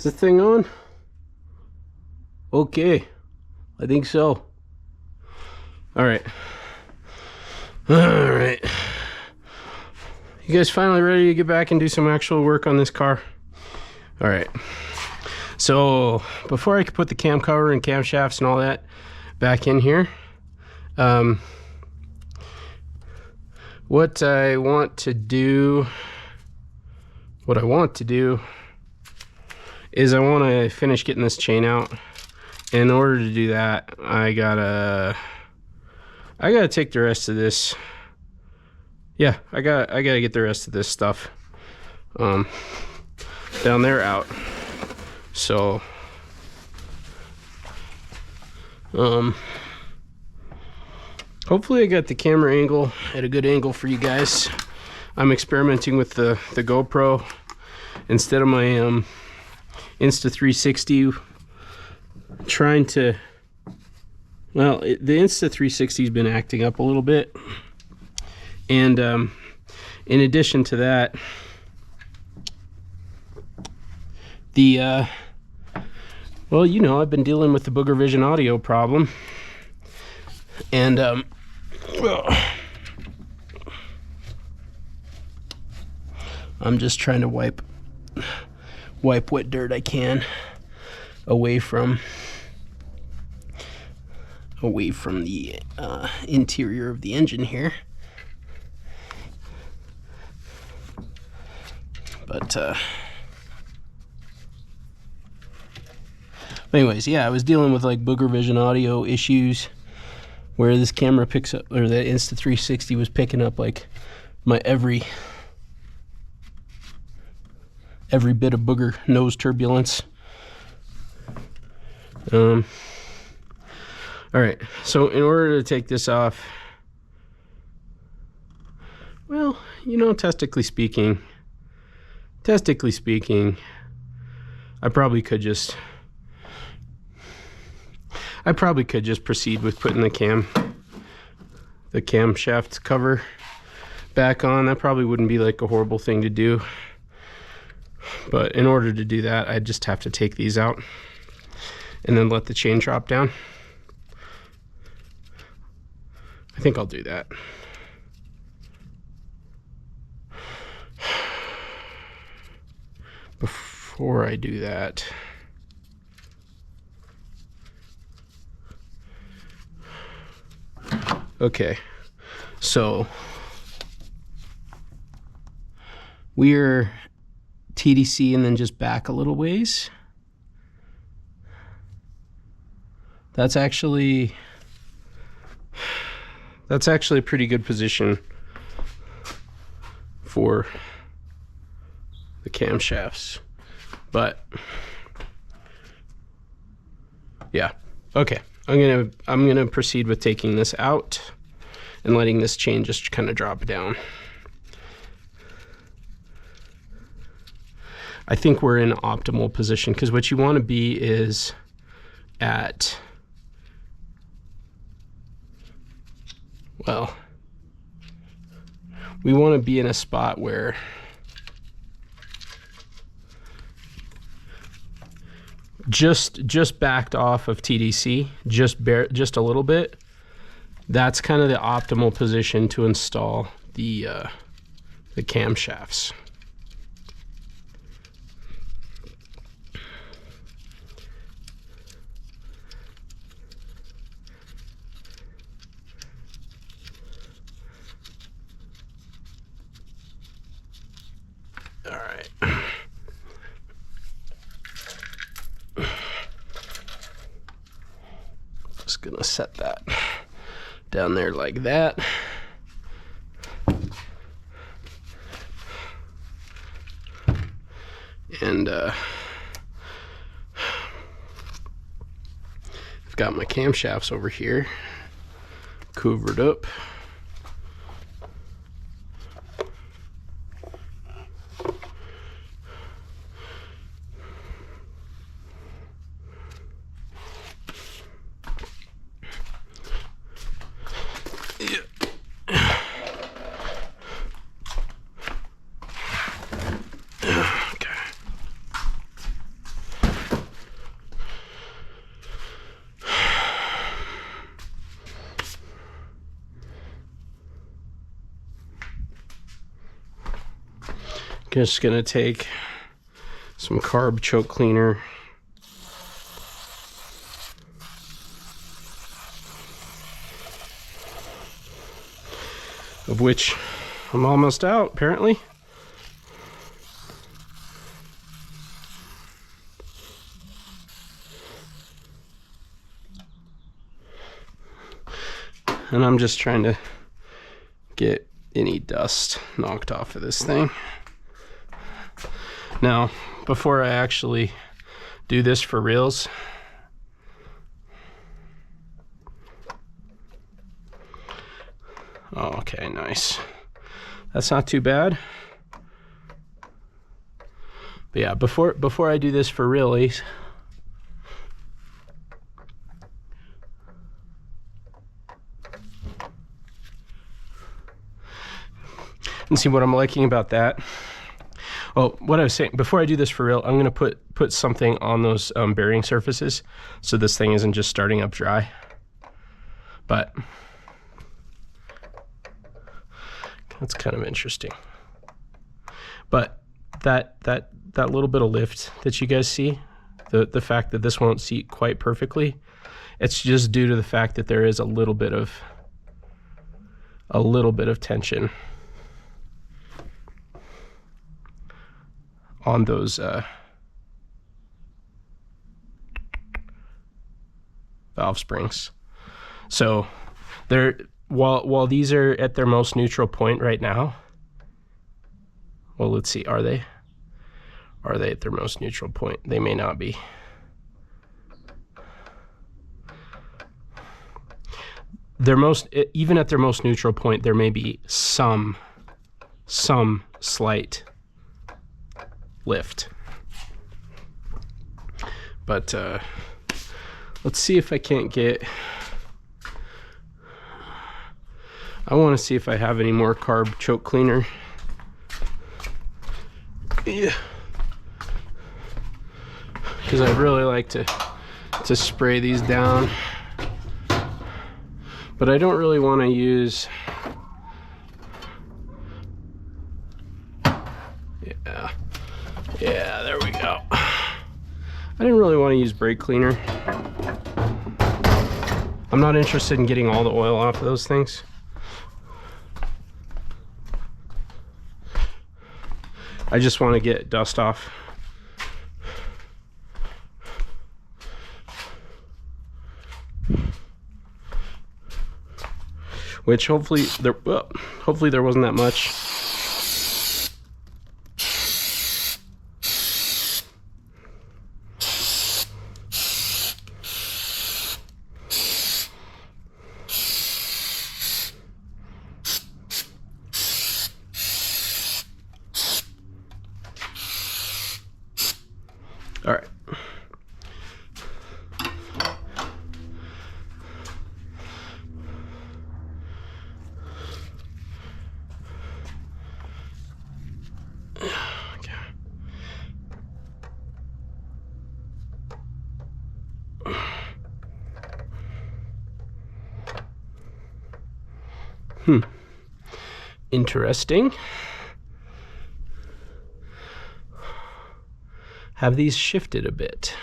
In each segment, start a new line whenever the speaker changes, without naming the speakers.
Is this thing on? Okay, I think so. All right. You guys finally ready to get back and do some actual work on this car? All right. So before I could put the cam cover and camshafts and all that back in here, what I want to do is I want to finish getting this chain out. In order to do that, I gotta take the rest of this. Yeah, I gotta get the rest of this stuff down there out. So hopefully I got the camera angle at a good angle for you guys. I'm experimenting with the GoPro instead of my Insta360, trying to, well, the Insta360 has been acting up a little bit, and in addition to that, well, you know, I've been dealing with the Booger Vision audio problem, and I'm just trying to wipe what dirt I can away from the interior of the engine here. But anyways, yeah, I was dealing with like Booger Vision audio issues where this camera picks up, or the Insta360 was picking up like my every bit of booger nose turbulence. All right, so in order to take this off, well, you know, testically speaking, I probably could just proceed with putting the camshaft cover back on. That probably wouldn't be like a horrible thing to do. But in order to do that, I just have to take these out and then let the chain drop down. I think I'll do that. Before I do that, okay, so we're TDC and then just back a little ways. That's actually a pretty good position for the camshafts. But yeah, okay. I'm gonna proceed with taking this out and letting this chain just kind of drop down. I think we're in optimal position, because what you want to be is at, well, we want to be in a spot where just backed off of TDC, just a little bit. That's kind of the optimal position to install the camshafts. All right. Just gonna set that down there like that. And I've got my camshafts over here covered up. Just gonna take some carb choke cleaner. Of which I'm almost out, apparently. And I'm just trying to get any dust knocked off of this thing. Now, before I actually do this for reels, oh, okay, nice. That's not too bad. But yeah, before I do this for realies, and see what I'm liking about that. Oh, what I was saying, before I do this for real, I'm gonna put something on those bearing surfaces so this thing isn't just starting up dry. But that's kind of interesting. But that little bit of lift that you guys see, the fact that this won't seat quite perfectly, it's just due to the fact that there is a little bit of tension on those valve springs. So they're while these are at their most neutral point right now, well, let's see, are they at their most neutral point? They may not be. Even at their most neutral point, there may be some slight lift. But let's see if I can't get, I want to see if I have any more carb choke cleaner. Yeah, because I'd really like to spray these down, but I don't really want to use, yeah, there we go. I didn't really want to use brake cleaner. I'm not interested in getting all the oil off of those things. I just want to get dust off. Which hopefully there wasn't that much. All right. Interesting. Have these shifted a bit?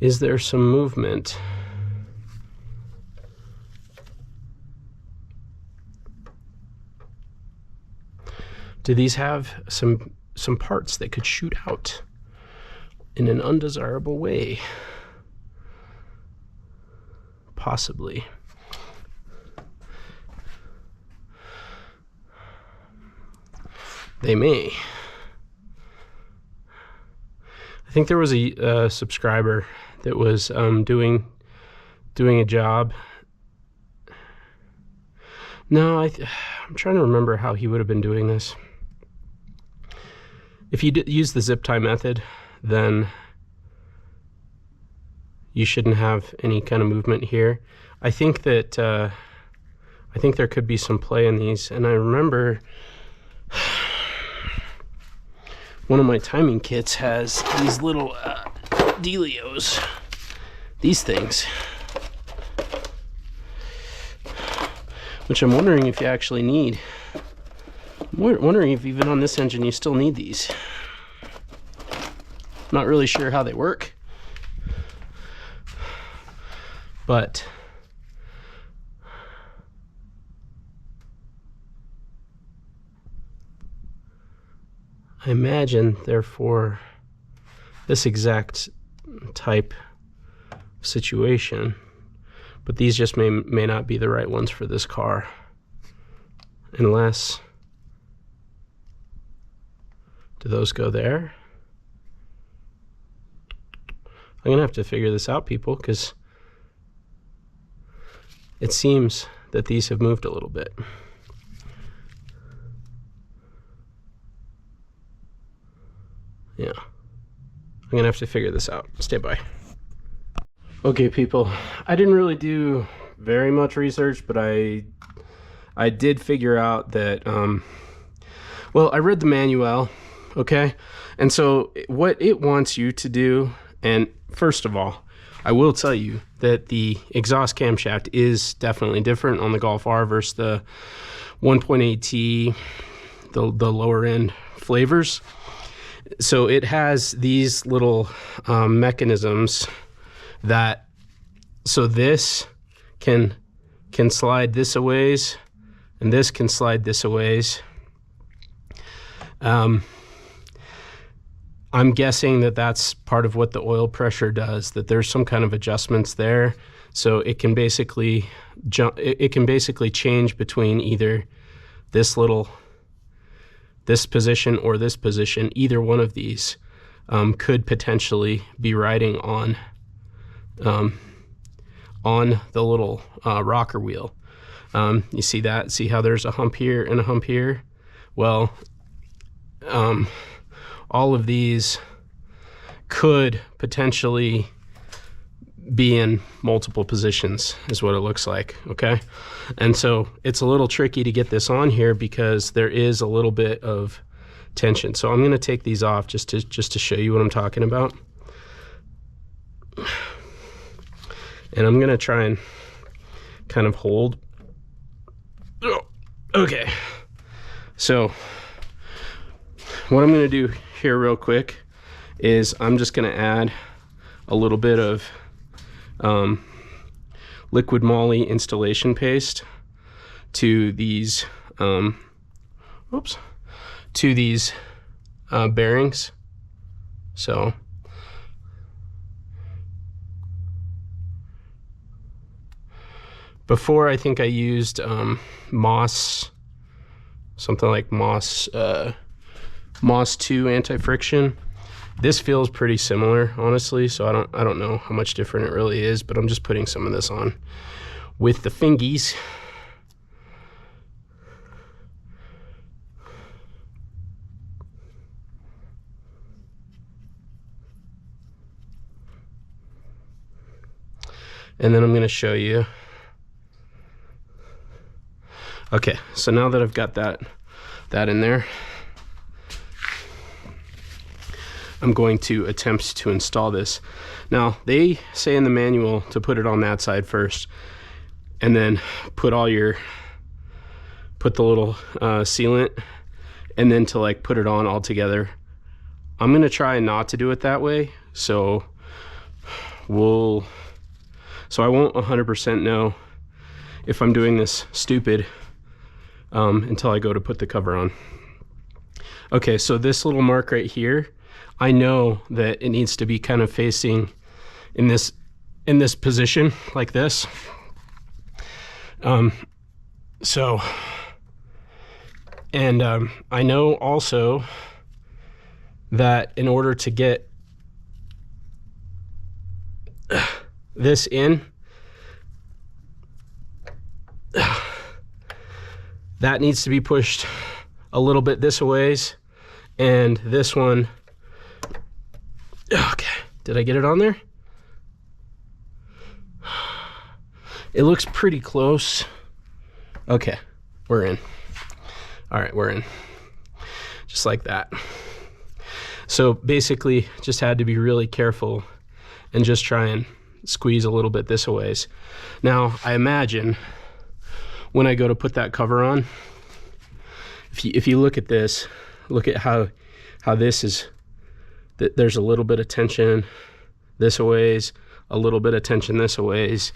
Is there some movement? Do these have some parts that could shoot out in an undesirable way? Possibly. They may. I think there was a subscriber that was doing a job. No, I'm trying to remember how he would have been doing this. If you use the zip tie method, then you shouldn't have any kind of movement here. I think that I think there could be some play in these, and I remember one of my timing kits has these little dealios these things, which I'm wondering if you actually need. I'm wondering if even on this engine you still need these. Not really sure how they work, but I imagine they're for this exact type of situation, but these just may not be the right ones for this car, unless, do those go there? I'm gonna have to figure this out, people, because it seems that these have moved a little bit. Yeah, I'm gonna have to figure this out. Stay by. Okay, people, I didn't really do very much research, but I did figure out that, well, I read the manual, okay? And so what it wants you to do, and first of all, I will tell you that the exhaust camshaft is definitely different on the Golf R versus the 1.8T, the lower end flavors. So it has these little mechanisms that, so this can slide this a ways, and this can slide this a ways. I'm guessing that that's part of what the oil pressure does, that there's some kind of adjustments there. So it can basically it can basically change between either this position or this position. Either one of these could potentially be riding on the little rocker wheel. You see that? See how there's a hump here and a hump here? Well, all of these could potentially be in multiple positions, is what it looks like, okay? And so it's a little tricky to get this on here because there is a little bit of tension. So I'm gonna take these off just to show you what I'm talking about. And I'm gonna try and kind of hold. Okay, so what I'm gonna do here real quick is I'm just gonna add a little bit of liquid moly installation paste to these bearings. So before, I think I used Moss, something like Moss 2 anti-friction. This feels pretty similar, honestly, so I don't know how much different it really is, but I'm just putting some of this on with the fingies. And then I'm going to show you. Okay, so now that I've got that in there, I'm going to attempt to install this. Now, they say in the manual to put it on that side first, and then put the little sealant, and then to like put it on all together. I'm gonna try not to do it that way, so I won't 100% know if I'm doing this stupid until I go to put the cover on. Okay, so this little mark right here, I know that it needs to be kind of facing in this position like this. I know also that in order to get this in, that needs to be pushed a little bit this a ways, and this one, okay, did I get it on there? It looks pretty close. Okay, we're in. All right, we're in. Just like that. So basically, just had to be really careful and just try and squeeze a little bit this a ways. Now I imagine when I go to put that cover on, if you look at this, look at how this is, there's a little bit of tension this a ways, a little bit of tension this a ways,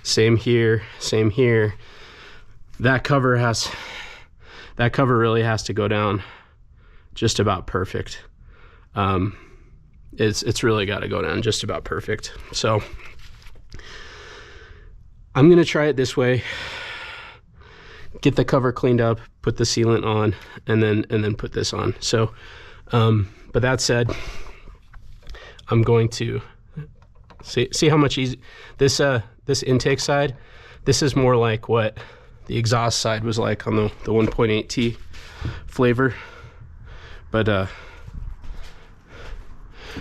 same here, same here. That cover really has to go down just about perfect. It's really got to go down just about perfect. So I'm gonna try it this way, get the cover cleaned up, put the sealant on, and then put this on. So but that said, I'm going to see how much easy this intake side, this is more like what the exhaust side was like on the 1.8T flavor. But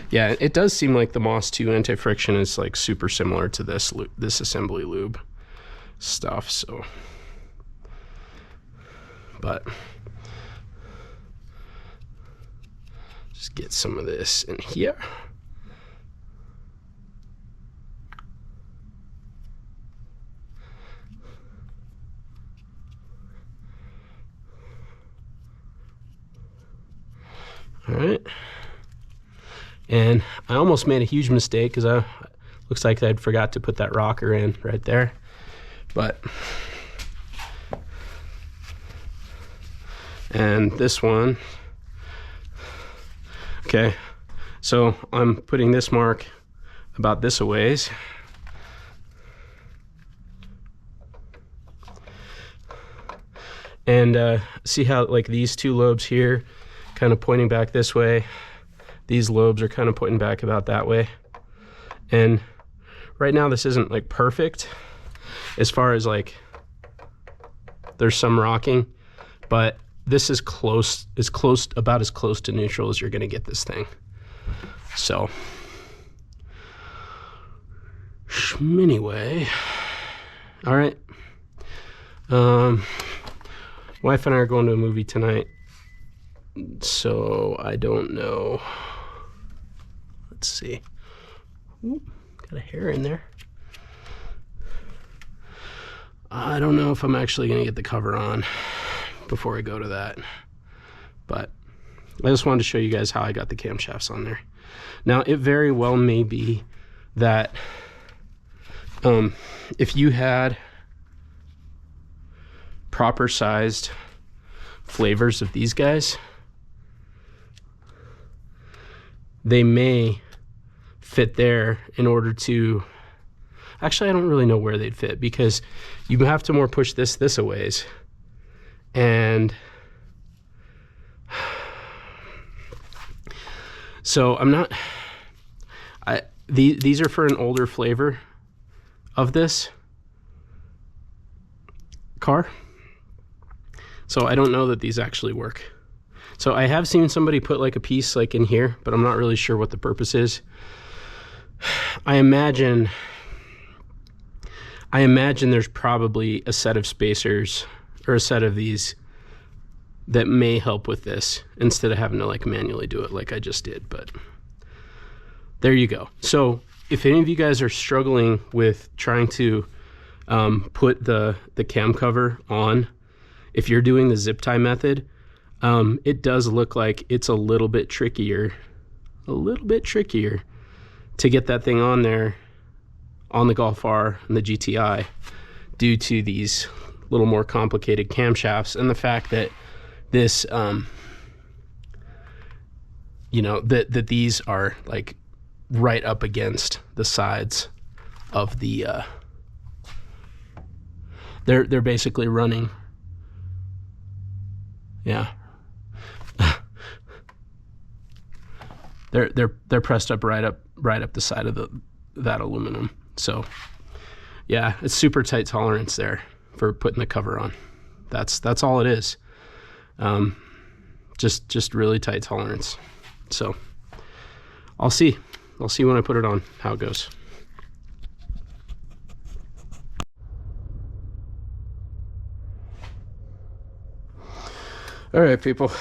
yeah, it does seem like the Moss 2 anti-friction is like super similar to this assembly lube stuff. So, but just get some of this in here. All right, and I almost made a huge mistake because looks like I'd forgot to put that rocker in right there, but and this one, okay, so I'm putting this mark about this a ways, and see how like these two lobes here kind of pointing back this way, these lobes are kind of pointing back about that way. And right now this isn't like perfect as far as like there's some rocking, but this is about as close to neutral as you're going to get this thing. So anyway, all right, wife and I are going to a movie tonight, so I don't know. Let's see. Ooh, got a hair in there. I don't know if I'm actually going to get the cover on before I go to that, but I just wanted to show you guys how I got the camshafts on there. Now, it very well may be that if you had proper sized flavors of these guys, they may fit there in order to, actually I don't really know where they'd fit, because you have to more push this a ways, and so I'm not, these are for an older flavor of this car, so I don't know that these actually work. So I have seen somebody put like a piece like in here, but I'm not really sure what the purpose is. I imagine there's probably a set of spacers or a set of these that may help with this instead of having to like manually do it like I just did. But there you go. So if any of you guys are struggling with trying to put the cam cover on, if you're doing the zip tie method, it does look like it's a little bit trickier to get that thing on there on the Golf R and the GTI due to these little more complicated camshafts and the fact that this, you know, that these are like right up against the sides of the, they're basically running, yeah. They're pressed up right up the side of that aluminum. So yeah, it's super tight tolerance there for putting the cover on. That's all it is. Just really tight tolerance. So I'll see when I put it on how it goes. All right, people.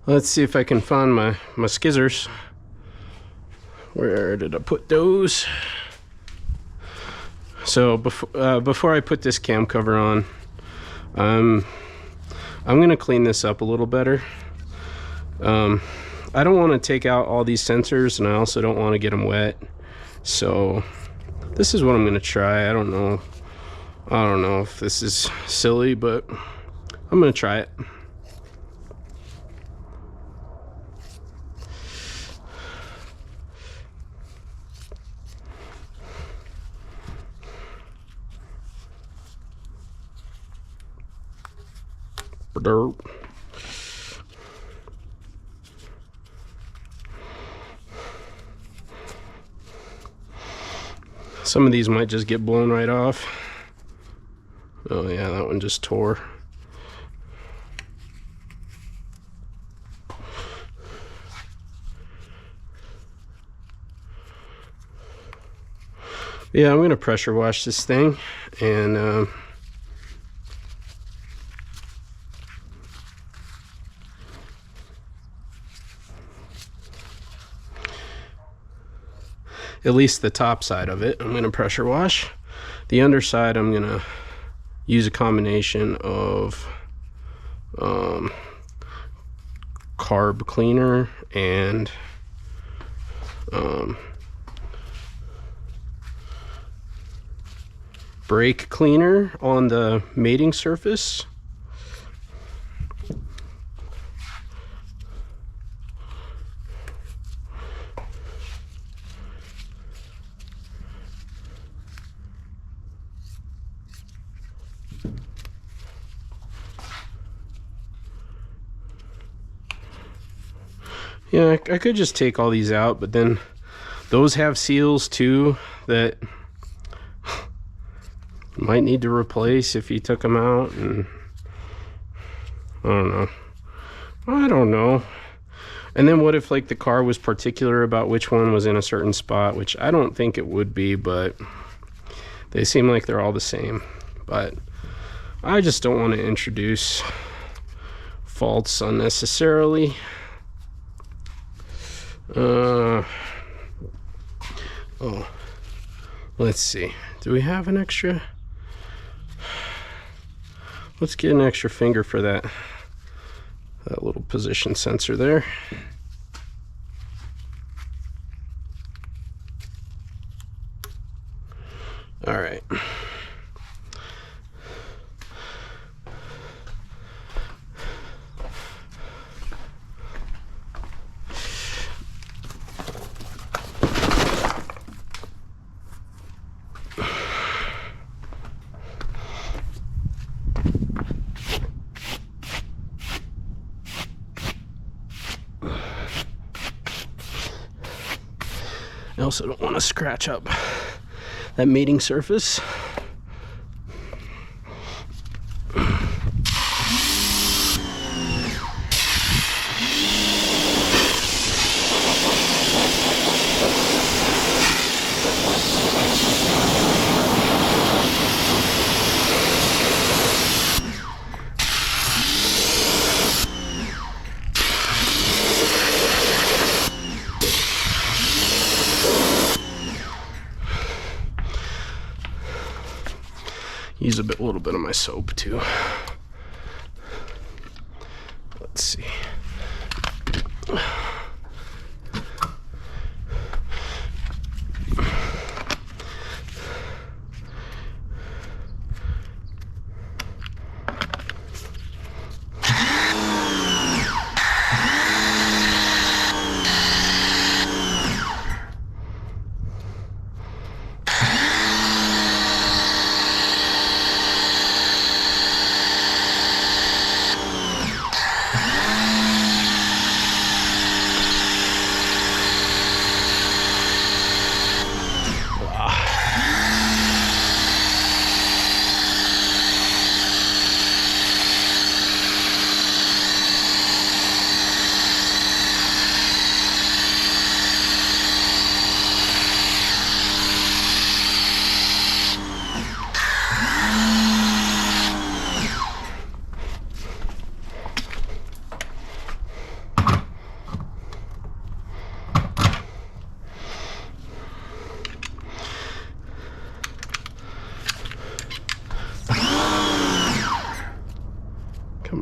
Let's see if I can find my skizzers. Where did I put those? So before I put this cam cover on, I'm gonna clean this up a little better. I don't want to take out all these sensors, and I also don't want to get them wet. So this is what I'm gonna try. I don't know if this is silly, but I'm gonna try it. Some of these might just get blown right off. Oh yeah, that one just tore. Yeah, I'm gonna pressure wash this thing, and at least the top side of it I'm going to pressure wash. The underside I'm going to use a combination of carb cleaner and brake cleaner on the mating surface. Yeah, I could just take all these out, but then those have seals too that might need to replace if you took them out, and I don't know. And then what if like the car was particular about which one was in a certain spot, which I don't think it would be, but they seem like they're all the same. But I just don't want to introduce faults unnecessarily. Oh, let's see, do we have an extra? Let's get an extra finger for that little position sensor there. All right. I also don't want to scratch up that mating surface. Use a little bit of my soap too. Let's see.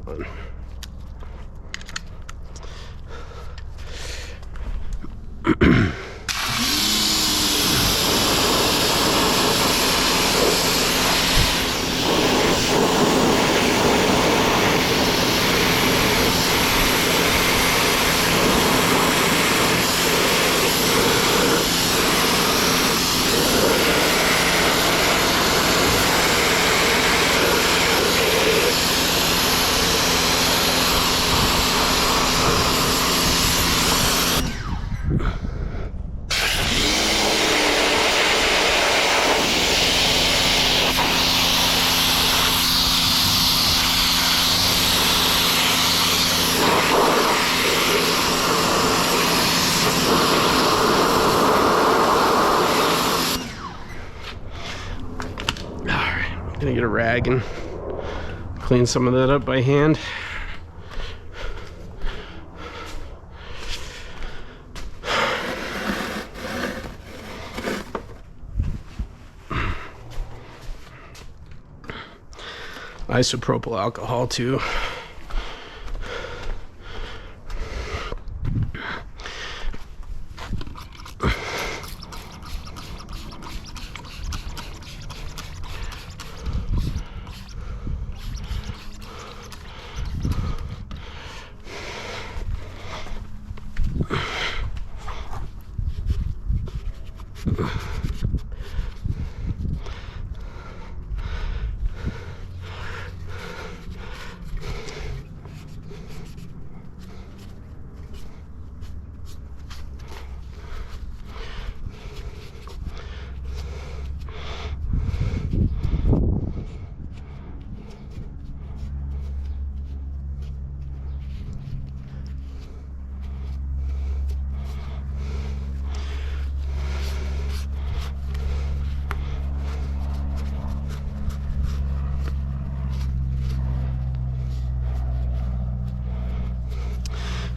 Come on. Gonna get a rag and clean some of that up by hand. Isopropyl alcohol too.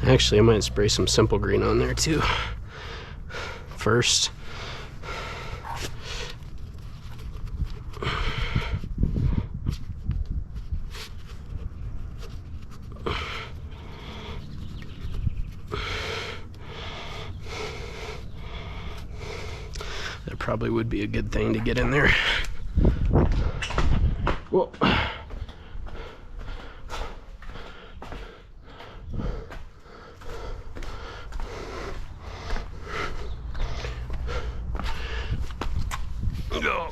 Actually, I might spray some Simple Green on there too first. That probably would be a good thing to get in there. Whoa. Go.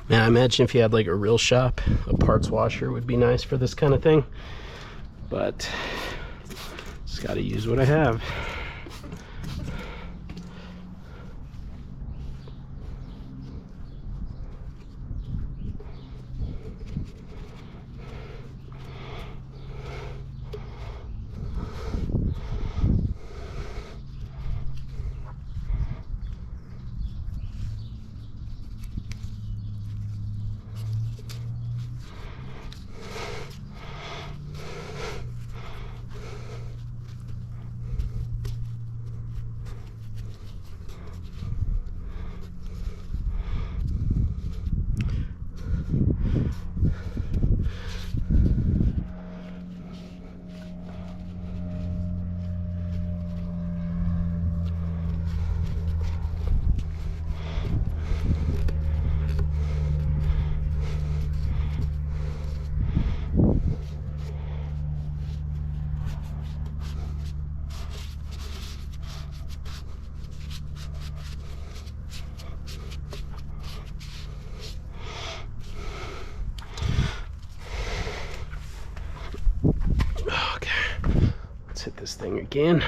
Man, I imagine if you had like a real shop, a parts washer would be nice for this kind of thing. But just gotta use what I have. hit this thing again.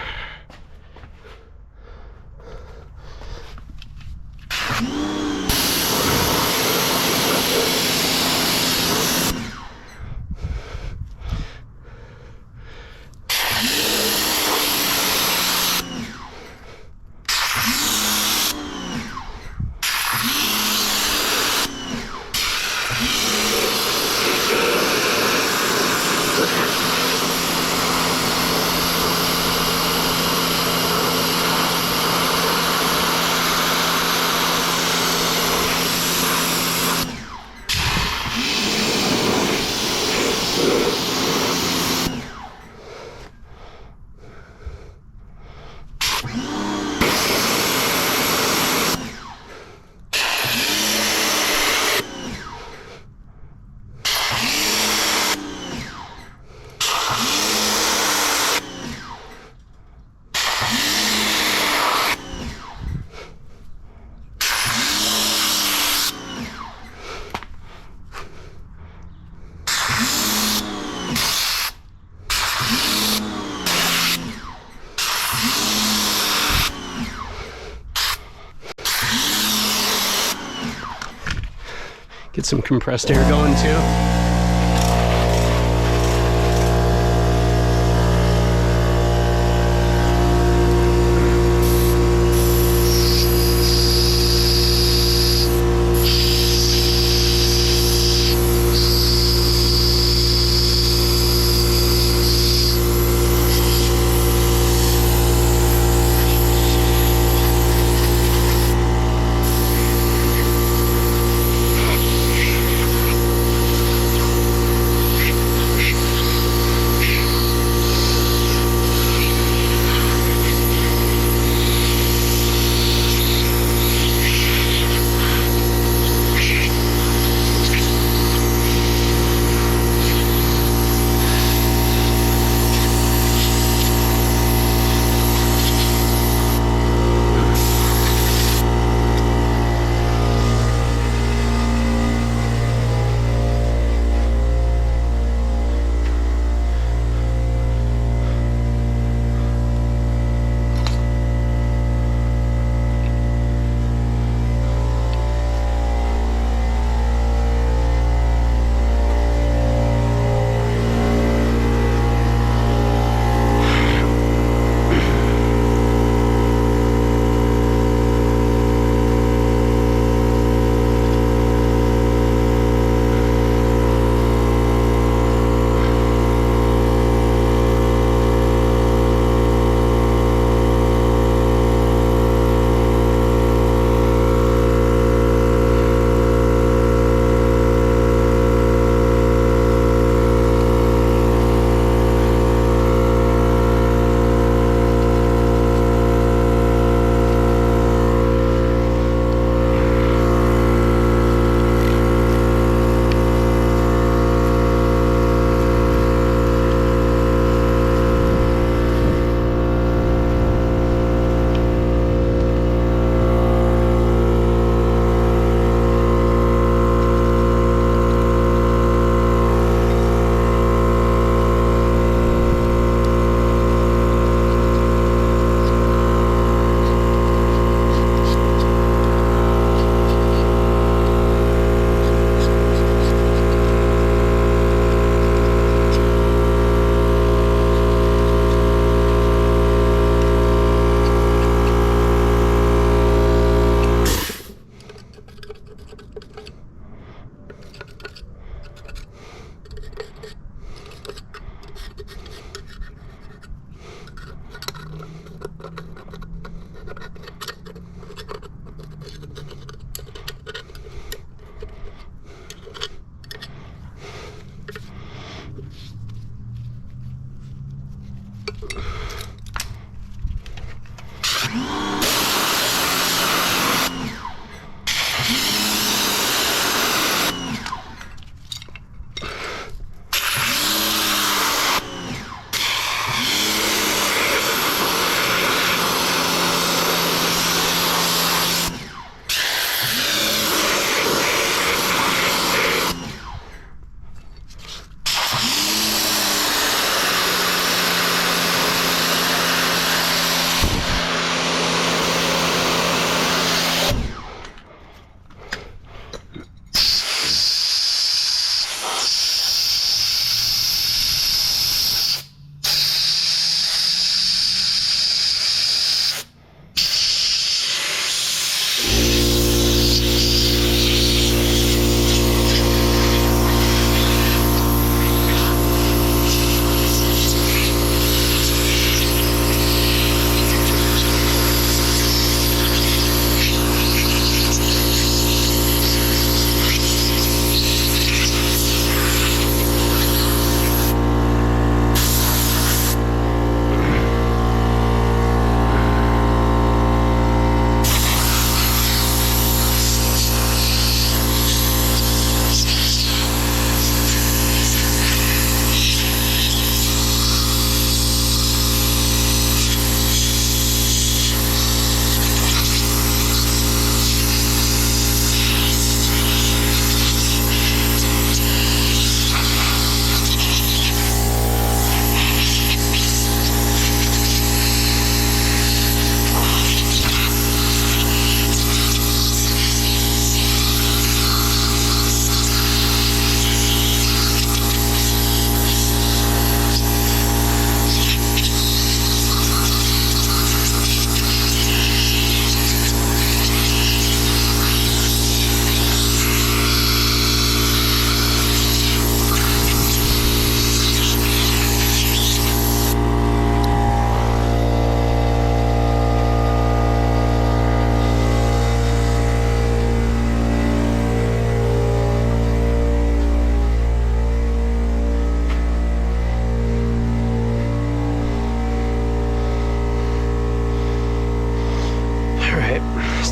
Get some compressed air going too.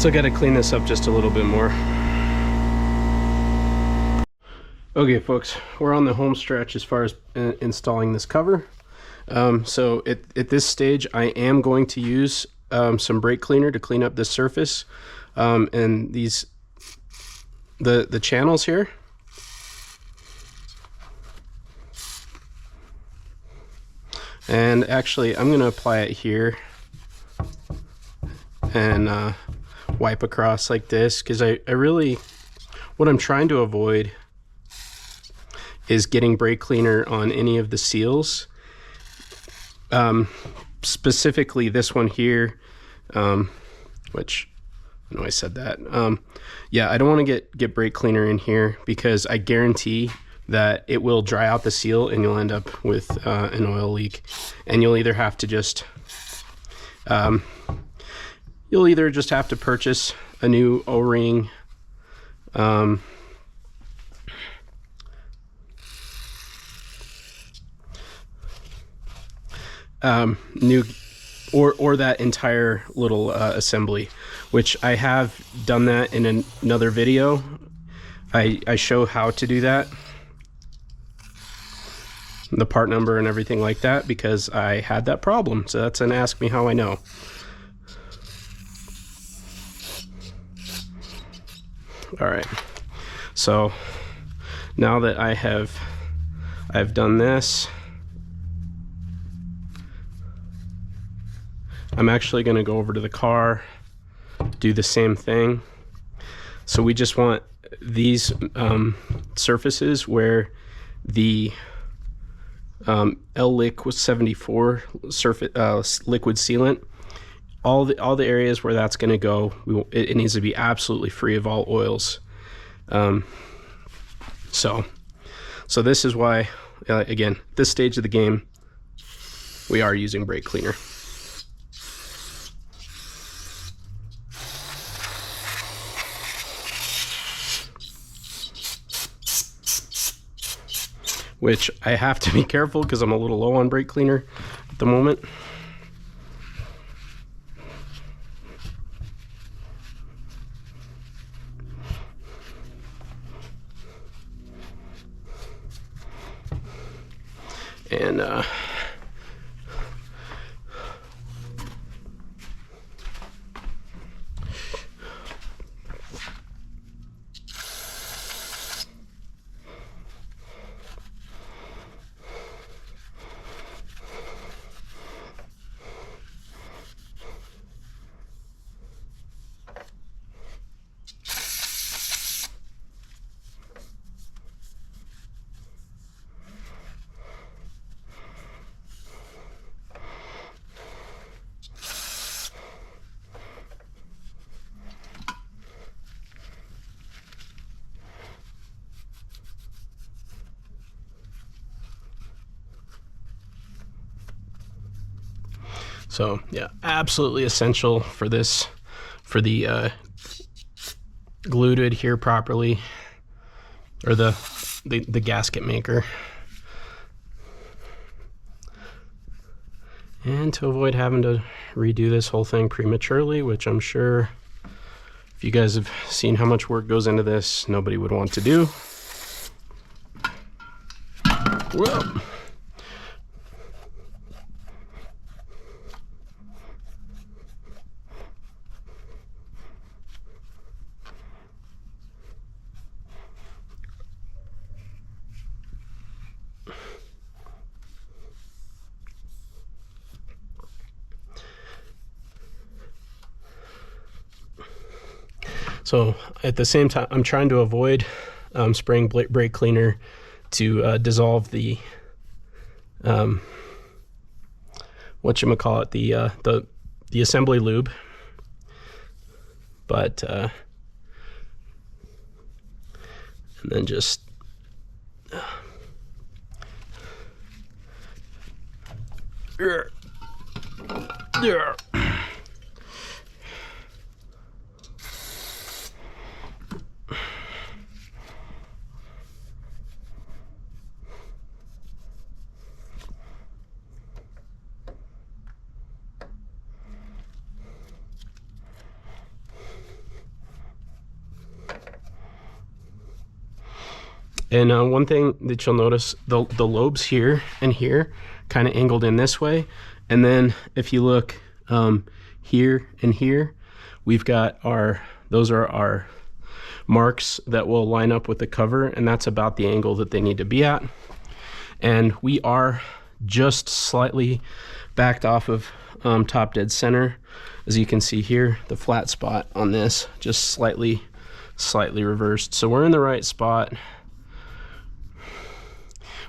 Still got to clean this up just a little bit more. Okay folks, we're on the home stretch as far as installing this cover. So at this stage I am going to use some brake cleaner to clean up this surface, and these the channels here. And actually I'm going to apply it here and wipe across like this, because I really, what I'm trying to avoid is getting brake cleaner on any of the seals, specifically this one here, which I know I said that. Yeah, I don't want to get brake cleaner in here, because I guarantee that it will dry out the seal and you'll end up with an oil leak, and you'll either have to just purchase a new O-ring, or that entire little assembly, which I have done that in another video. I show how to do that, the part number and everything like that, because I had that problem. So that's an ask me how I know. All right, so now that I've done this, I'm actually going to go over to the car, do the same thing. So we just want these surfaces where the L-Liq was 74 surface liquid sealant, all the areas where that's going to go, it needs to be absolutely free of all oils. So this is why, again, this stage of the game, we are using brake cleaner. Which I have to be careful because I'm a little low on brake cleaner at the moment. And so yeah, absolutely essential for this, for the glue to adhere properly, or the gasket maker, and to avoid having to redo this whole thing prematurely, which I'm sure if you guys have seen how much work goes into this, nobody would want to do. Whoa. So at the same time, I'm trying to avoid spraying brake cleaner to dissolve the whatchamacallit, the assembly lube, but and then just And one thing that you'll notice, the lobes here and here kind of angled in this way. And then if you look here and here, we've got those are our marks that will line up with the cover, and that's about the angle that they need to be at. And we are just slightly backed off of top dead center. As you can see here, the flat spot on this just slightly reversed. So we're in the right spot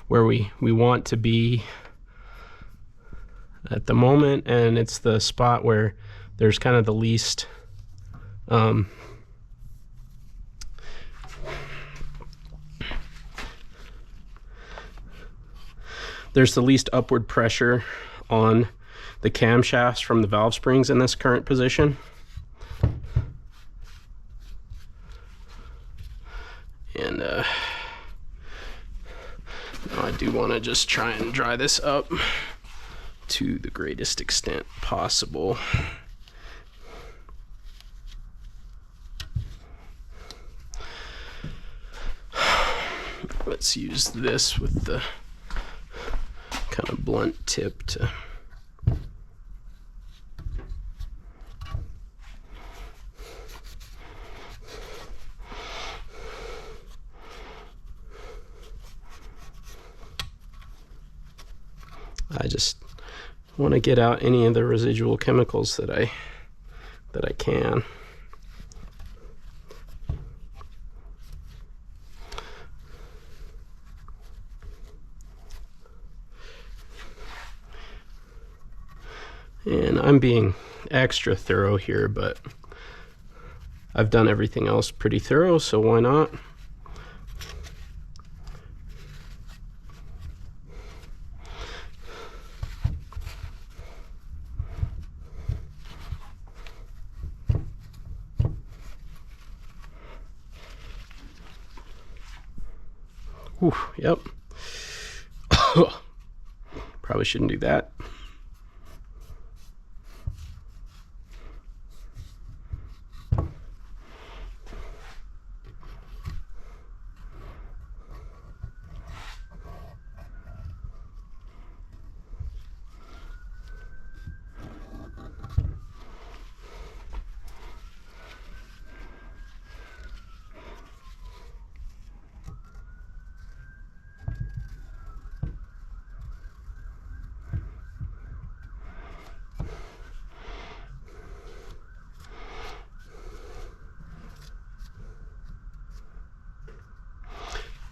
where we want to be at the moment, and it's the spot where there's kind of the least there's the least upward pressure on the camshafts from the valve springs in this current position. And now I do want to just try and dry this up to the greatest extent possible. Let's use this with the kind of blunt tip to I just want to get out any of the residual chemicals that I can. And I'm being extra thorough here, but I've done everything else pretty thorough, so why not? Whew, yep. Probably shouldn't do that.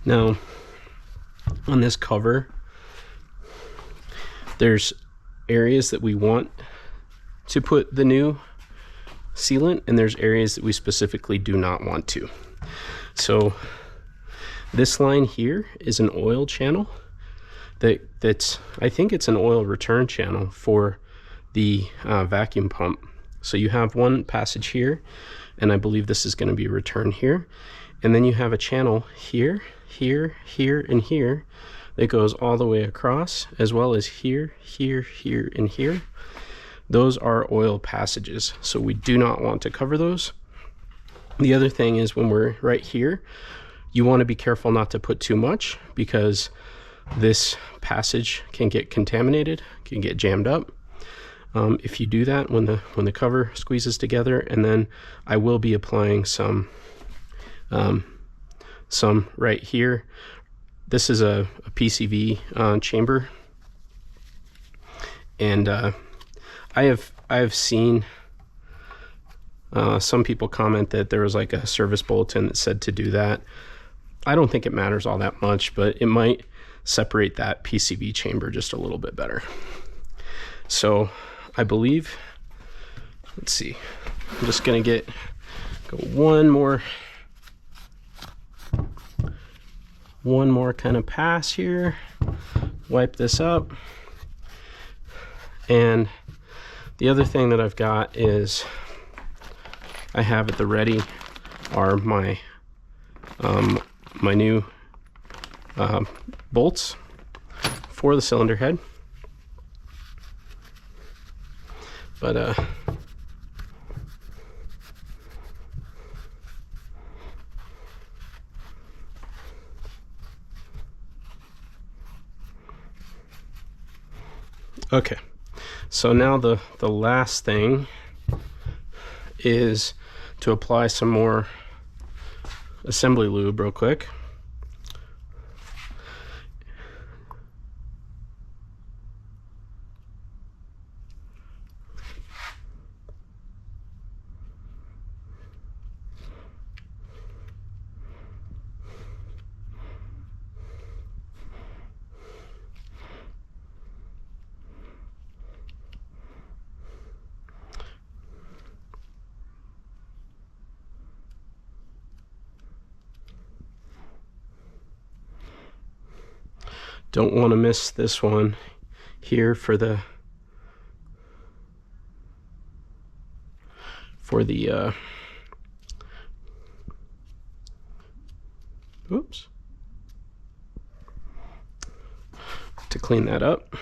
Now, on this cover, there's areas that we want to put the new sealant, and there's areas that we specifically do not want to. So this line here is an oil channel that's I think it's an oil return channel for the vacuum pump. So you have one passage here, and I believe this is going to be a return here, and then you have a channel here, here, here, and here that goes all the way across, as well as here, here, here, and here. Those are oil passages, so we do not want to cover those. The other thing is, when we're right here, you want to be careful not to put too much, because this passage can get contaminated, can get jammed up. If you do that when the cover squeezes together, and then I will be applying some right here. This is a PCV chamber, and I have seen some people comment that there was like a service bulletin that said to do that. I don't think it matters all that much, but it might separate that PCV chamber just a little bit better. So I believe, let's see, I'm just gonna go one more kind of pass here, wipe this up. And the other thing that I've got is, I have at the ready are my my new bolts for the cylinder head. But Okay, so now the last thing is to apply some more assembly lube real quick. Don't want to miss this one here for the oops, to clean that up.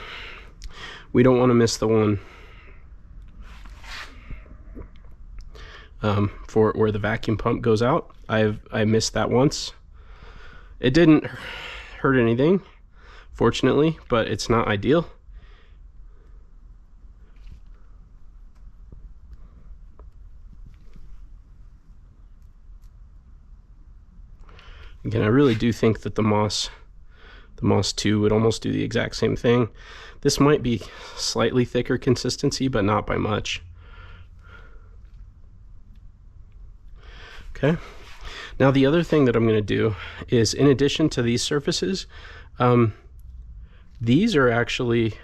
We don't want to miss the one for where the vacuum pump goes out. I missed that once. It didn't hurt anything, fortunately, but it's not ideal. Again, I really do think that the Moss 2 would almost do the exact same thing. This might be slightly thicker consistency, but not by much. Okay. Now the other thing that I'm going to do is, in addition to these surfaces, these are actually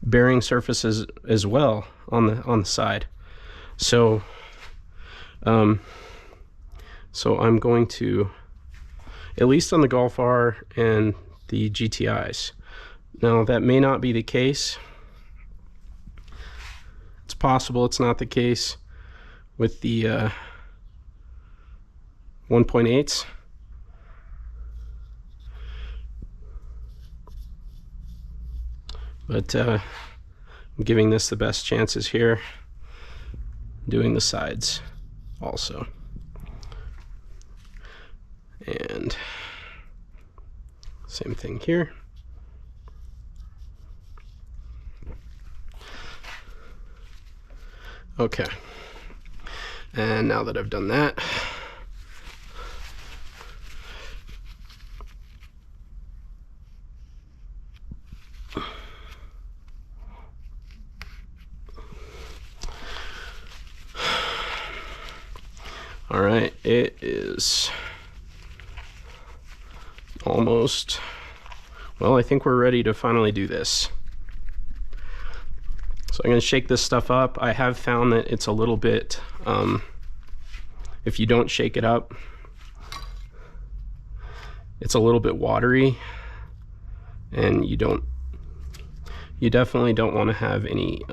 bearing surfaces as well on the side. So so I'm going to, at least on the Golf R and the GTIs. Now that may not be the case. It's possible it's not the case with the 1.8s. But I'm giving this the best chances here, doing the sides also. And same thing here. Okay, and now that I've done that, all right, it is almost, well, I think we're ready to finally do this. So I'm going to shake this stuff up. I have found that it's a little bit, if you don't shake it up, it's a little bit watery, and you definitely don't want to have any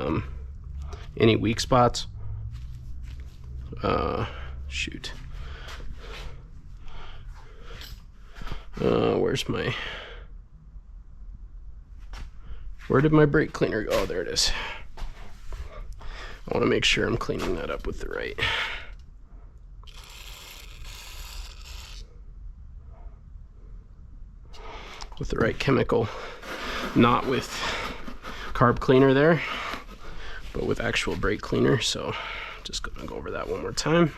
weak spots. Shoot. Where did my brake cleaner go? Oh, there it is. I want to make sure I'm cleaning that up with the right chemical, not with carb cleaner there, but with actual brake cleaner. So just gonna go over that one more time.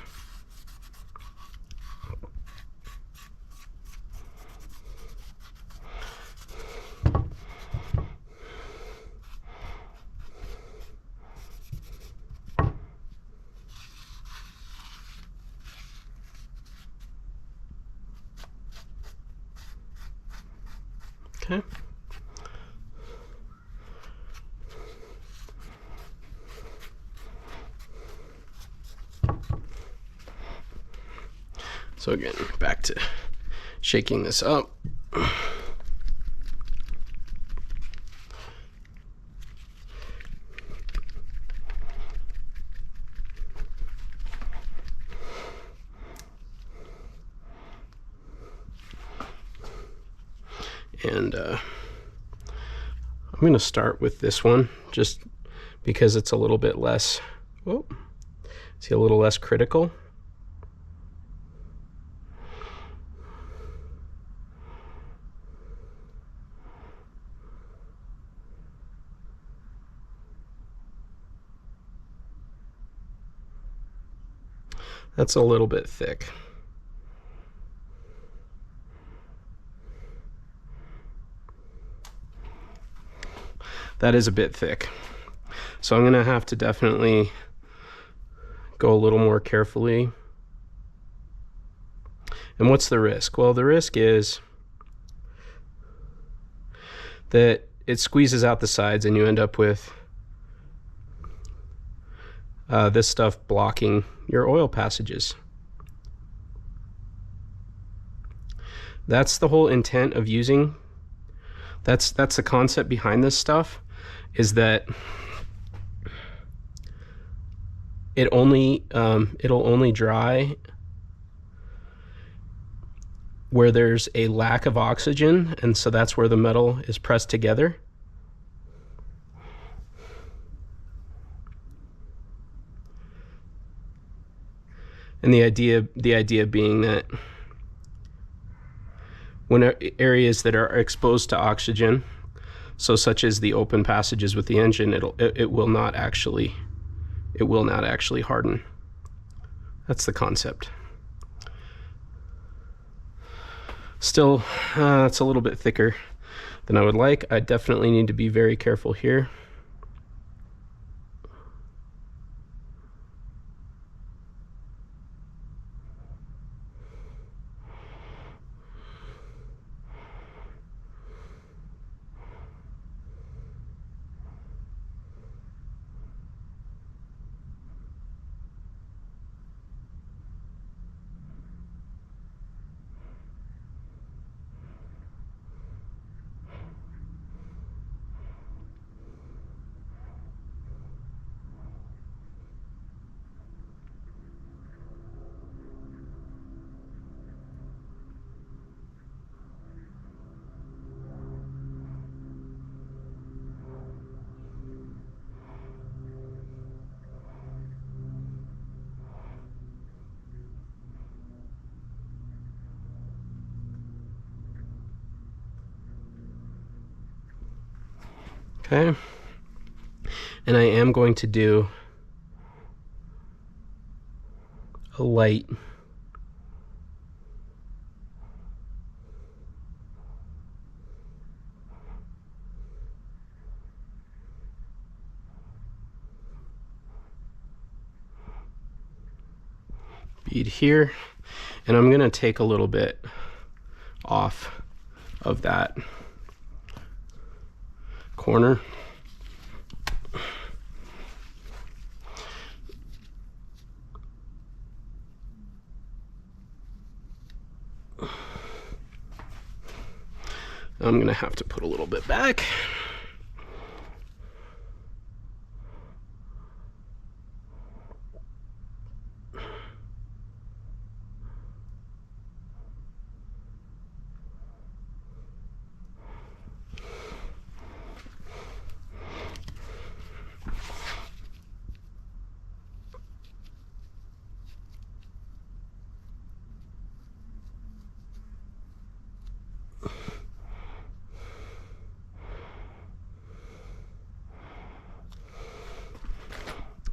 Okay. So again, back to shaking this up. And I'm going to start with this one just because it's a little bit less, whoa, see, a little less critical. That's a little bit thick. That is a bit thick. So I'm going to have to definitely go a little more carefully. And what's the risk? Well, the risk is that it squeezes out the sides and you end up with this stuff blocking your oil passages. That's the whole intent of using, that's the concept behind this stuff, is that it'll only dry where there's a lack of oxygen, and so that's where the metal is pressed together. And the idea being that when areas that are exposed to oxygen, so such as the open passages with the engine, it will not actually harden. That's the concept. Still, it's a little bit thicker than I would like. I definitely need to be very careful here. Okay, and I am going to do a light bead here, and I'm going to take a little bit off of that corner. I'm going to have to put a little bit back.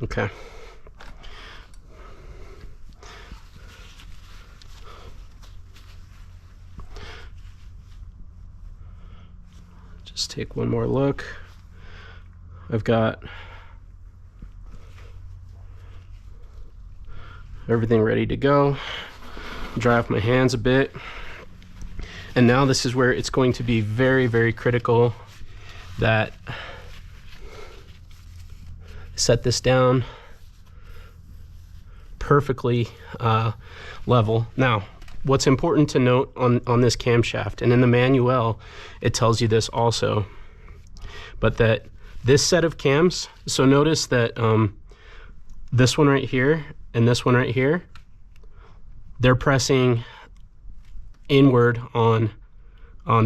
Okay. Just take one more look. I've got everything ready to go. Dry off my hands a bit. And now this is where it's going to be very, very critical that I set this down perfectly level. Now, what's important to note on this camshaft, and in the manual it tells you this also, but that this set of cams, so notice that this one right here and this one right here, they're pressing inward on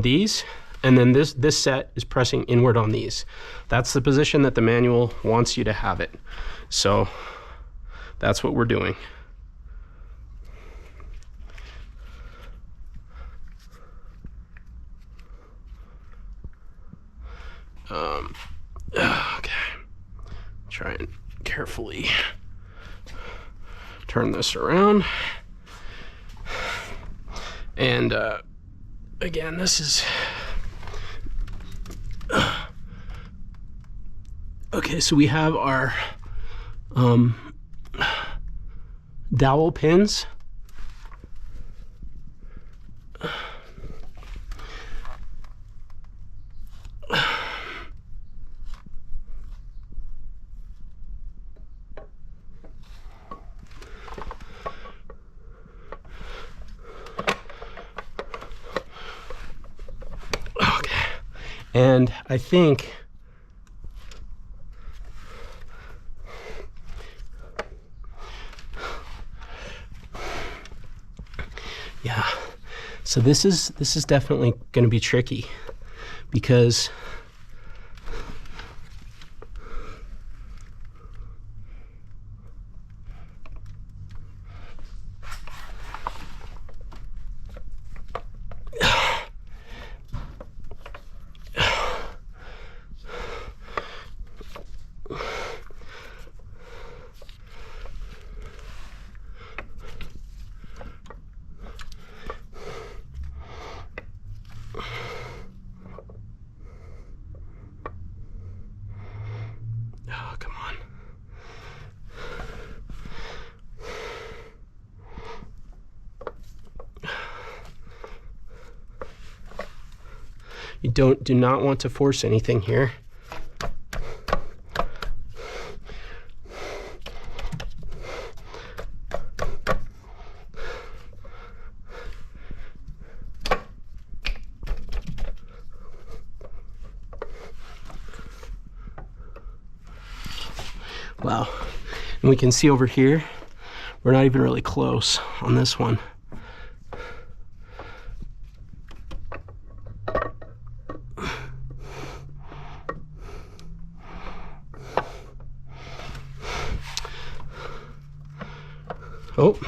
these, and then this set is pressing inward on these. That's the position that the manual wants you to have it. So that's what we're doing. Okay, try and carefully turn this around. And again, this is okay. So we have our dowel pins. And I think yeah, so this is definitely going to be tricky because you do not want to force anything here. Wow. And we can see over here, we're not even really close on this one. Oh.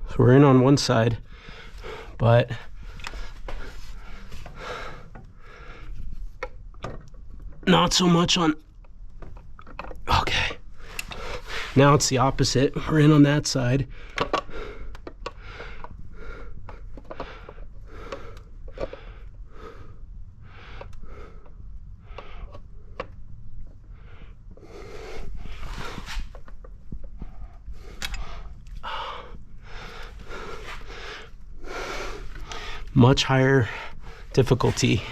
So we're in on one side, but not so much on, okay. Now it's the opposite. We're in on that side. Much higher difficulty.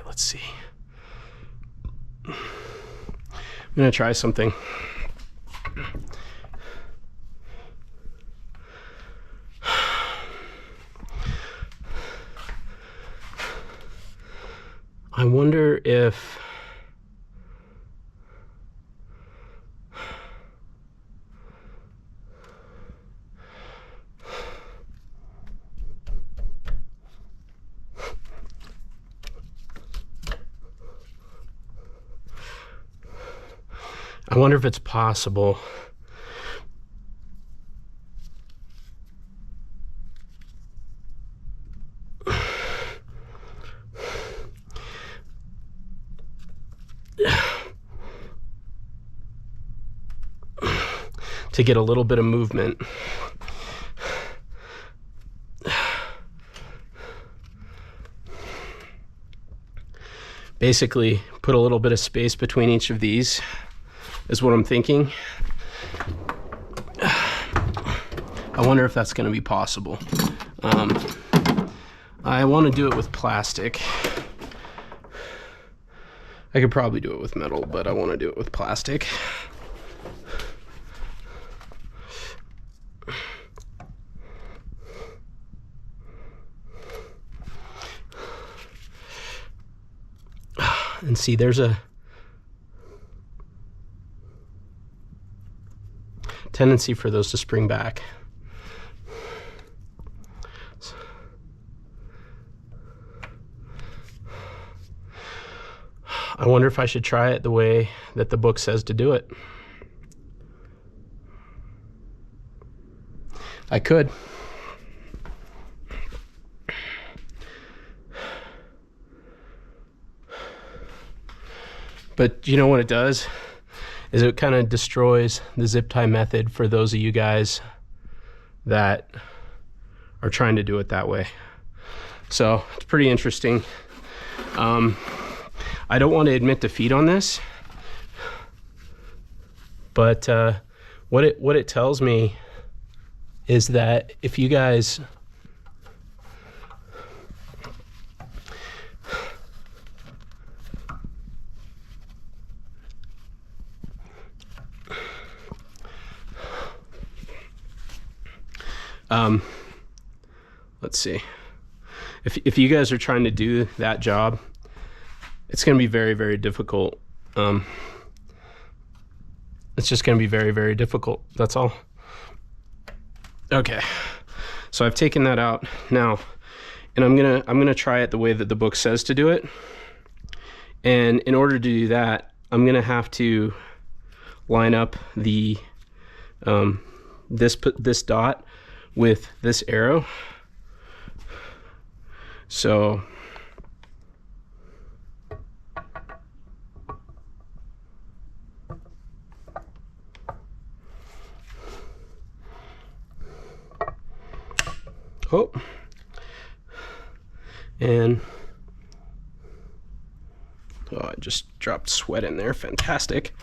Let's see. I'm gonna try something. I wonder if it's possible to get a little bit of movement. Basically, put a little bit of space between each of these is what I'm thinking. I wonder if that's going to be possible. I want to do it with plastic. I could probably do it with metal, but I want to do it with plastic. And see, there's a tendency for those to spring back. I wonder if I should try it the way that the book says to do it. I could. But you know what it does? Is it kind of destroys the zip tie method for those of you guys that are trying to do it that way. So it's pretty interesting. I don't want to admit defeat on this, but what it tells me is that if you guys let's see, if you guys are trying to do that job, it's going to be very, very difficult. It's just going to be very, very difficult. That's all. Okay, so I've taken that out now, and I'm gonna try it the way that the book says to do it. And in order to do that, I'm gonna have to line up the this dot with this arrow. So oh, and oh, I just dropped sweat in there. Fantastic.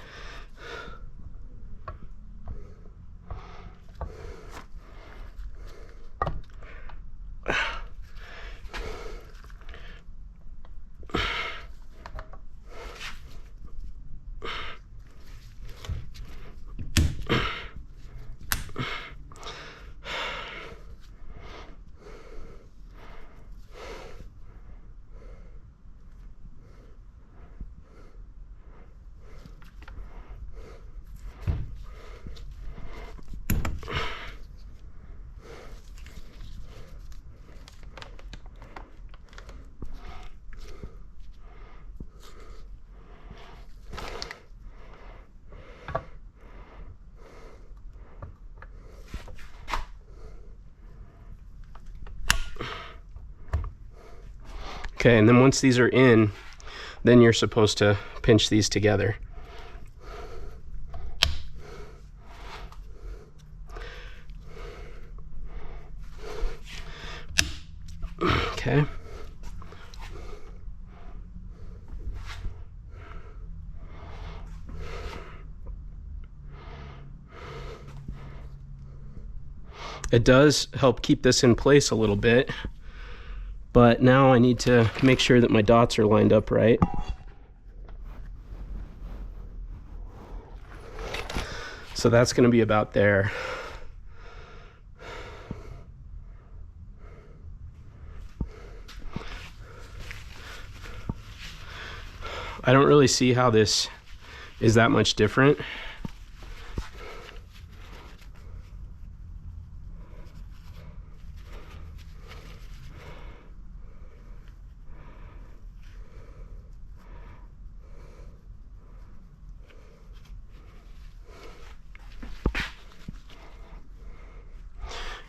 Okay, and then once these are in, then you're supposed to pinch these together. Okay. It does help keep this in place a little bit. But now I need to make sure that my dots are lined up right. So that's going to be about there. I don't really see how this is that much different.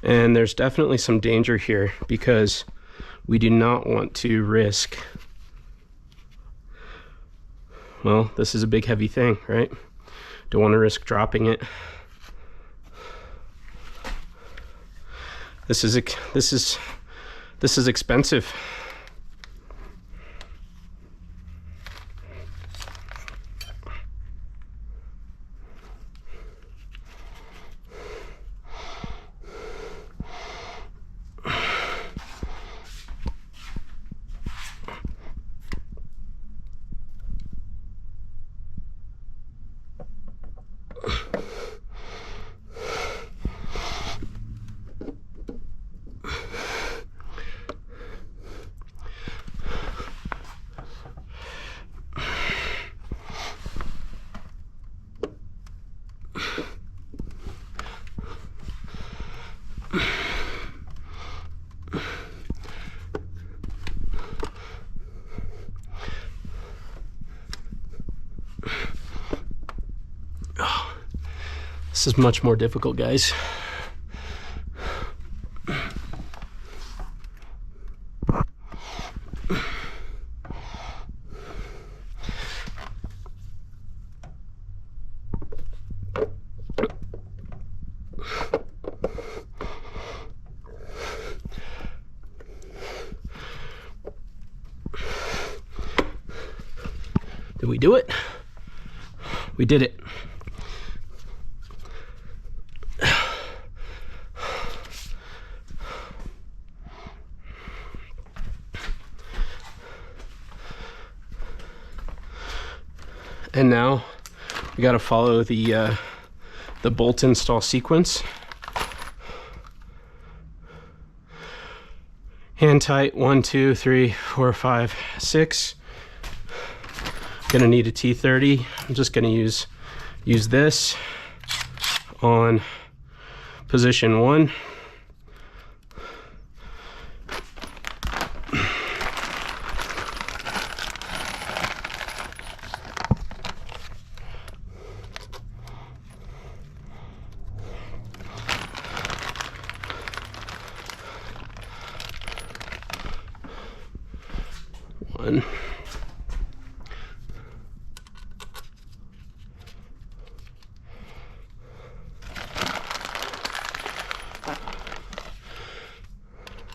And there's definitely some danger here because we do not want to risk, well, this is a big heavy thing, right? Don't want to risk dropping it. This is expensive. This is much more difficult, guys. Did we do it? We did it. And now we got to follow the bolt install sequence. Hand tight, 1, 2, 3, 4, 5, 6. Gonna need a T30. I'm just gonna use this on position 1. One.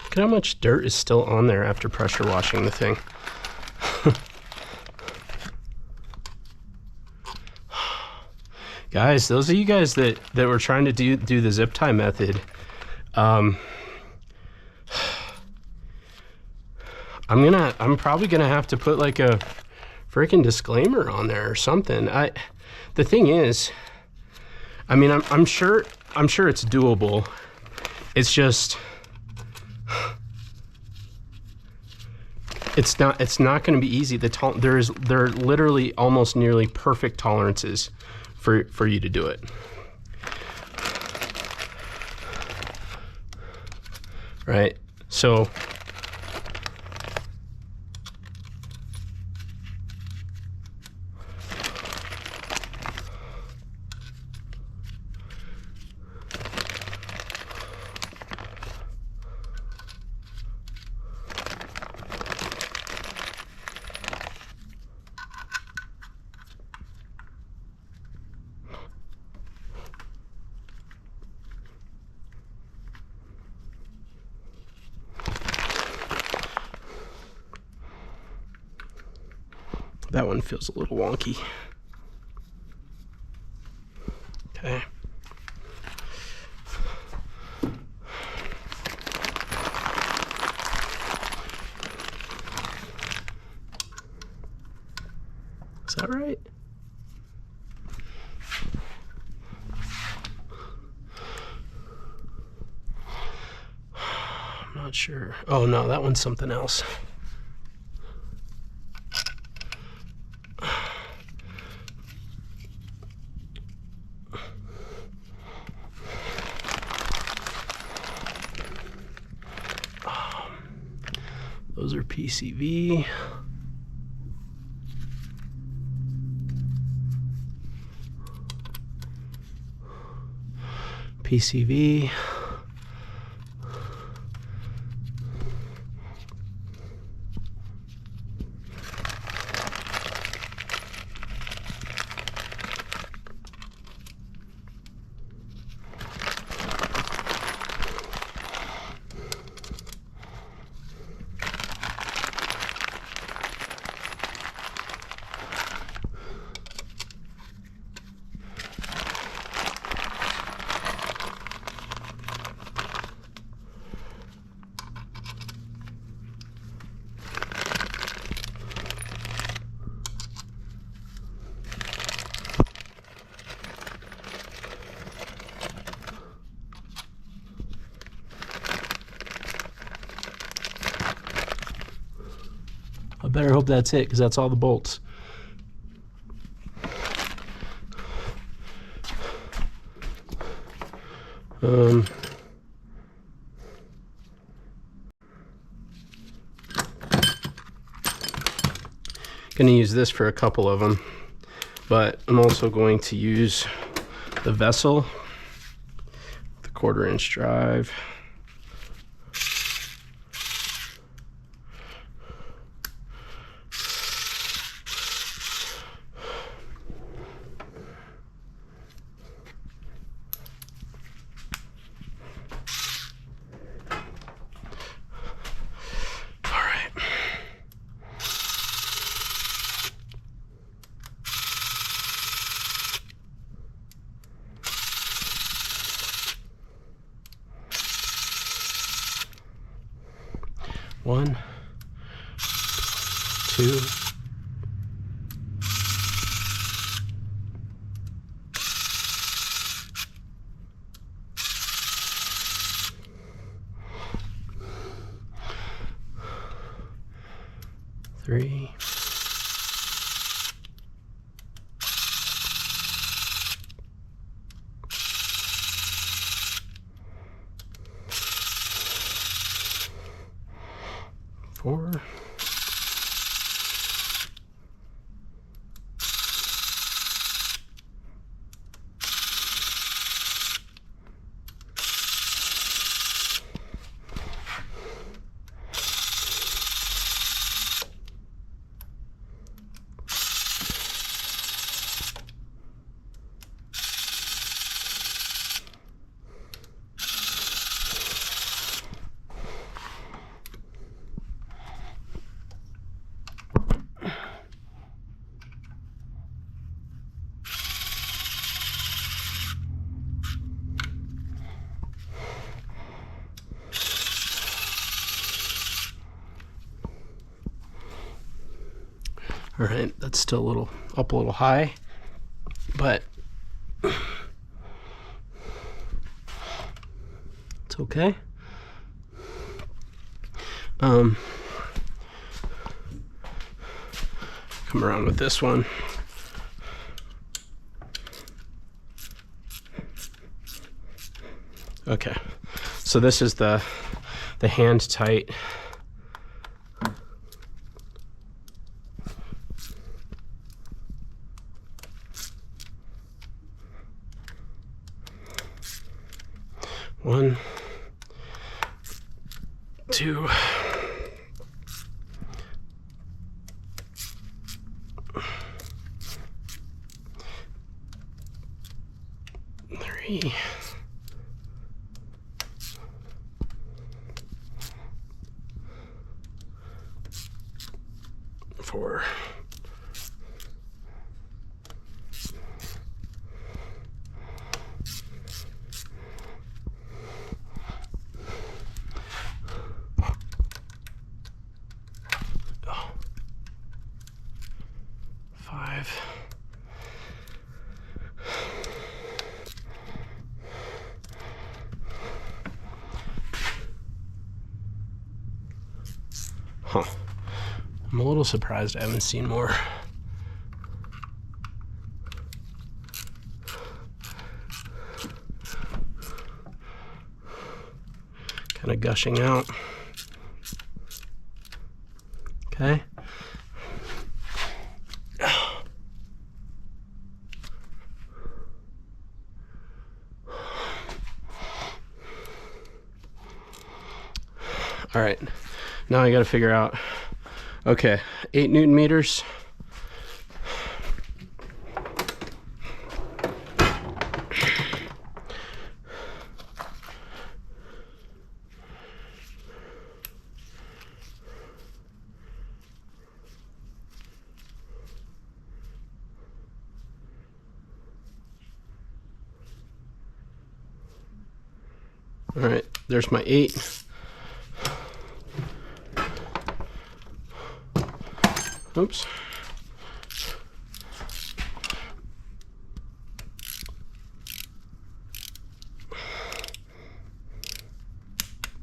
Look at how much dirt is still on there after pressure washing the thing. Guys, those of you guys that were trying to do the zip tie method, I'm probably gonna have to put like a freaking disclaimer on there or something. The thing is, I mean, I'm sure it's doable. It's just, it's not going to be easy. There are literally almost nearly perfect tolerances for you to do it. Right? So that one feels a little wonky. Okay. Is that right? I'm not sure. Oh no, that one's something else. Those are PCV. PCV. I better hope that's it, because that's all the bolts. Gonna use this for a couple of them, but I'm also going to use the vessel, the 1/4 inch drive. One, two, three, four, all right, that's still a little up a little high, but it's okay. Come around with this one. Okay, so this is the hand tight. One, two, three, four, five, huh. I'm a little surprised I haven't seen more. Kind of gushing out. Okay. All right, now I got to figure out, okay, 8 Newton meters. All right, there's my 8. Oops.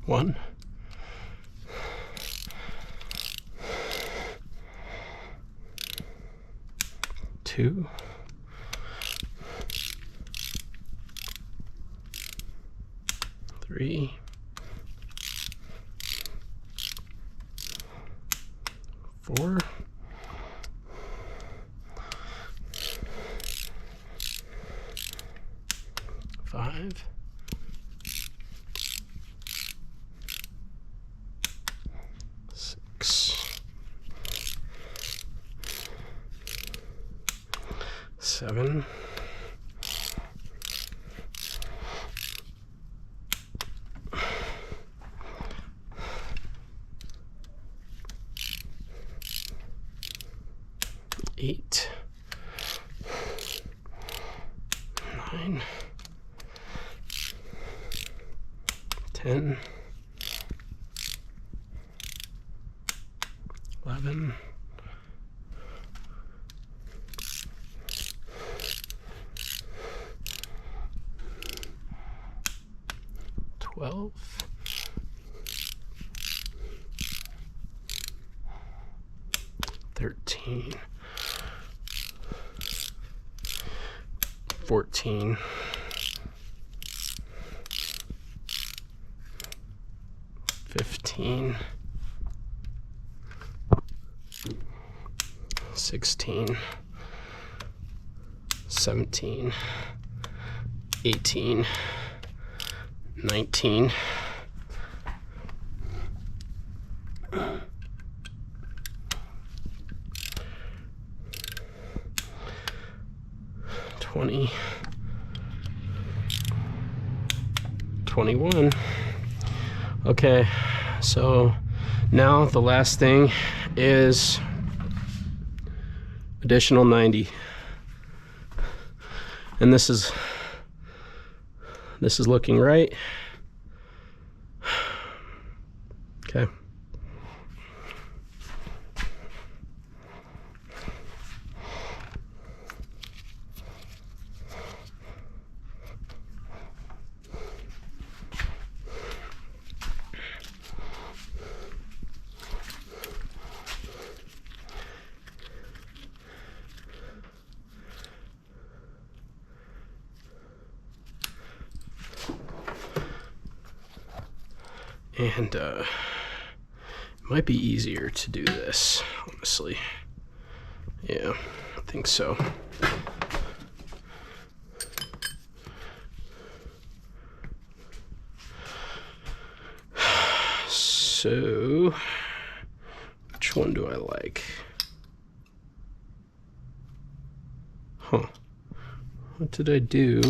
One. Two. Three. Four. 5. 5, 6, 7, 8, 9, 10, 11, 12, 13, 14, 15, 16, 17, 18, 19, 20, 21. Okay, so now the last thing is additional 90, and this is looking right. Okay. And it might be easier to do this, honestly. Yeah, I think so. So, which one do I like? Huh. What did I do?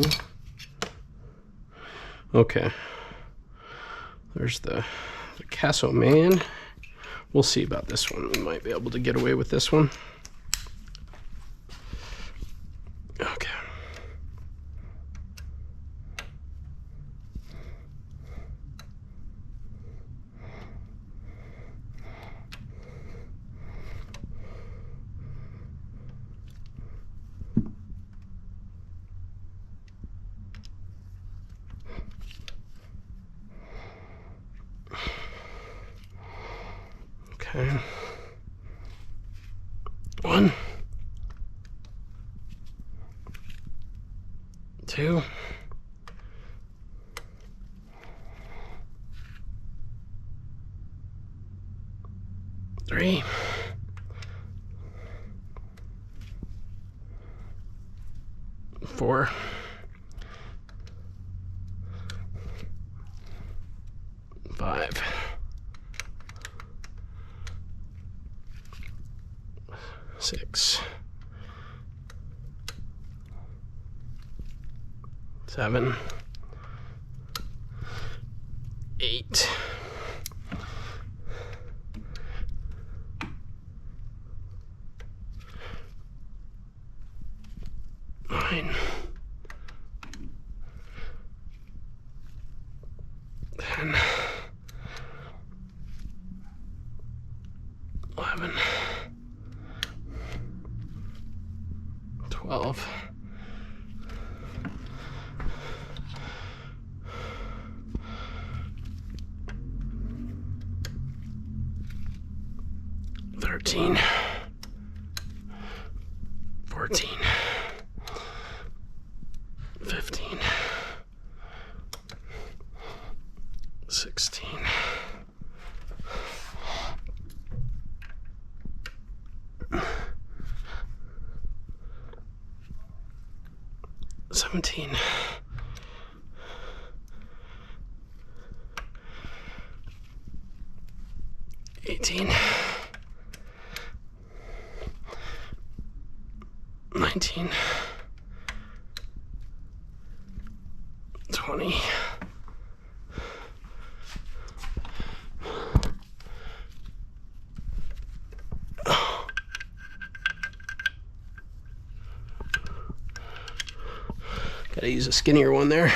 Okay. There's the Castle Man. We'll see about this one. We might be able to get away with this one. Okay. Okay. 1, 2, 3, 4, 5, 6, 7, 8, 9, 10, 11, 12, 13, 14, 15, 16, 17, 19, 20. Gotta use a skinnier one there.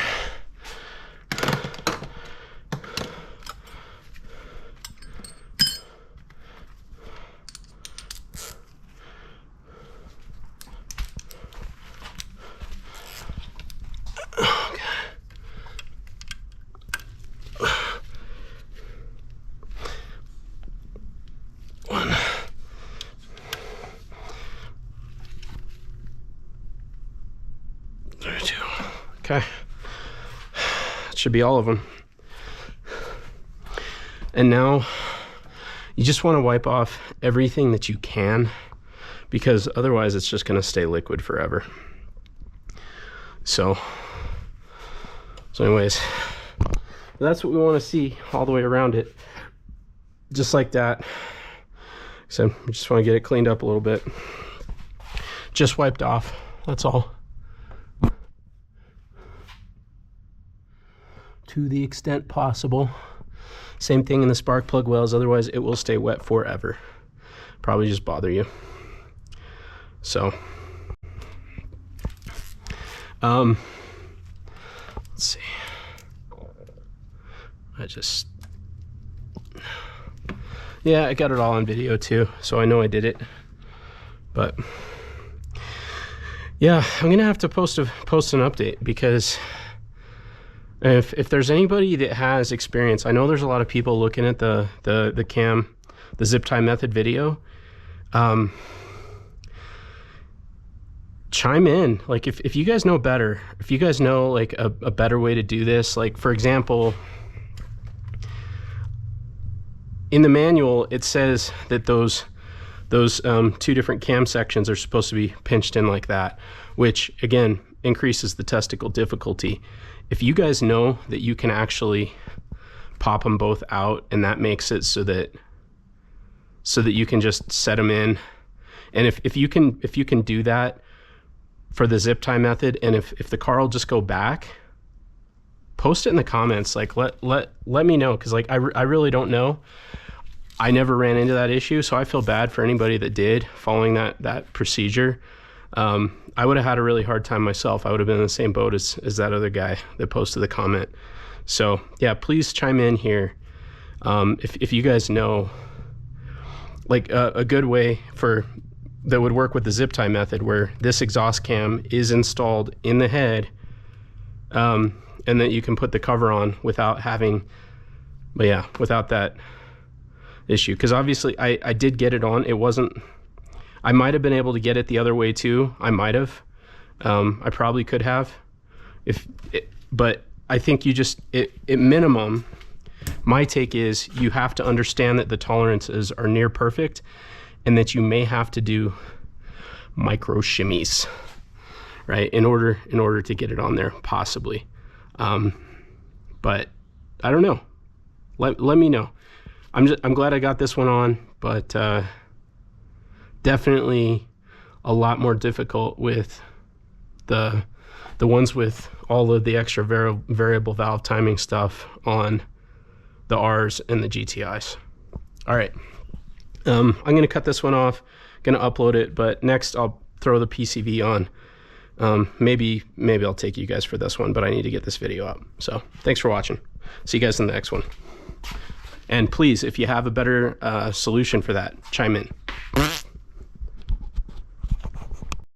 Okay, that should be all of them. And now you just want to wipe off everything that you can, because otherwise it's just going to stay liquid forever. So anyways, that's what we want to see all the way around it, just like that. So we just want to get it cleaned up a little bit, just wiped off, that's all. To the extent possible. Same thing in the spark plug wells, otherwise it will stay wet forever. Probably just bother you. So let's see. I got it all on video too, so I know I did it. But yeah, I'm gonna have to post an update, because if there's anybody that has experience, I know there's a lot of people looking at the zip tie method video. Chime in, like if you guys know better, if you guys know like a better way to do this. Like for example, in the manual it says that those two different cam sections are supposed to be pinched in like that, which again increases the testicle difficulty. If you guys know that you can actually pop them both out, and that makes it so that you can just set them in, and if you can do that for the zip tie method, and if the car will just go back, post it in the comments. Like let me know, because like I really don't know. I never ran into that issue, so I feel bad for anybody that did following that procedure. I would have had a really hard time myself. I would have been in the same boat as that other guy that posted the comment. So yeah, please chime in here. If you guys know like a good way that would work with the zip tie method, where this exhaust cam is installed in the head, and that you can put the cover on without that issue. Because obviously I did get it on. It wasn't, I might have been able to get it the other way too. I might have. I probably could have. But I think you just, at minimum, my take is you have to understand that the tolerances are near perfect, and that you may have to do micro shimmies, right, in order to get it on there, possibly. But I don't know. Let me know. I'm glad I got this one on, but definitely a lot more difficult with the ones with all of the extra variable valve timing stuff on the R's and the GTIs. All right, I'm gonna cut this one off, gonna upload it, but next I'll throw the PCV on. Maybe I'll take you guys for this one, but I need to get this video up. So thanks for watching. See you guys in the next one. And please, if you have a better solution for that, chime in.